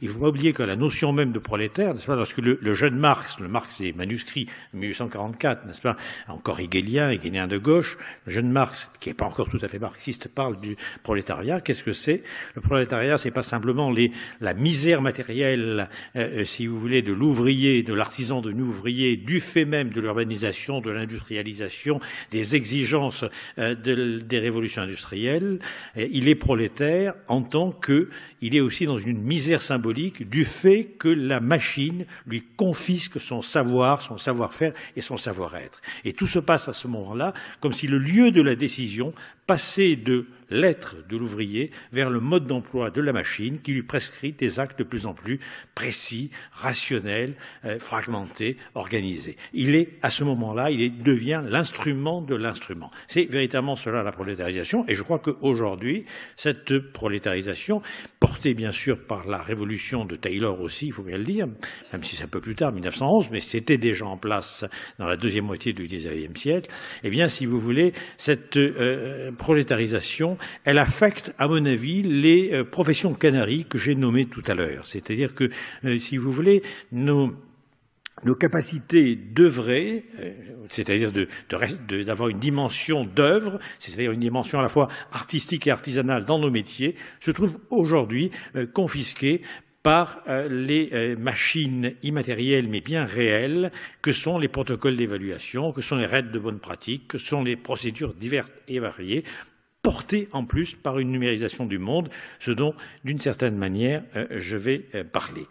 Il ne faut pas oublier que la notion même de prolétaire, n'est-ce pas, lorsque le jeune Marx, le Marx des manuscrits de 1844, n'est-ce pas, encore hegelien de gauche, le jeune Marx, qui n'est pas encore tout à fait marxiste, parle du prolétariat. Qu'est-ce que c'est? Le prolétariat, c'est pas simplement la misère matérielle, si vous voulez, de l'ouvrier, de l'artisan de l'ouvrier, du fait même de l'urbanisation, de l'industrialisation, des exigences des révolutions industrielles. Il est prolétaire en tant qu'il est aussi dans une misère symbolique du fait que la machine lui confisque son savoir, son savoir-faire et son savoir-être. Et tout se passe à ce moment-là comme si le lieu de la décision passait de l'être de l'ouvrier vers le mode d'emploi de la machine qui lui prescrit des actes de plus en plus précis, rationnels, fragmentés, organisés. Il est, à ce moment-là, il devient l'instrument de l'instrument. C'est véritablement cela la prolétarisation, et je crois qu'aujourd'hui, cette prolétarisation, portée bien sûr par la révolution de Taylor aussi, il faut bien le dire, même si c'est un peu plus tard, 1911, mais c'était déjà en place dans la deuxième moitié du XIXe siècle, eh bien, si vous voulez, cette prolétarisation, elle affecte, à mon avis, les professions canaries que j'ai nommées tout à l'heure. C'est-à-dire que, si vous voulez, nos capacités d'œuvrer, c'est-à-dire d'avoir une dimension d'œuvre, c'est-à-dire une dimension à la fois artistique et artisanale dans nos métiers, se trouvent aujourd'hui confisquées par les machines immatérielles mais bien réelles que sont les protocoles d'évaluation, que sont les règles de bonne pratique, que sont les procédures diverses et variées, portées en plus par une numérisation du monde, ce dont, d'une certaine manière, je vais parler.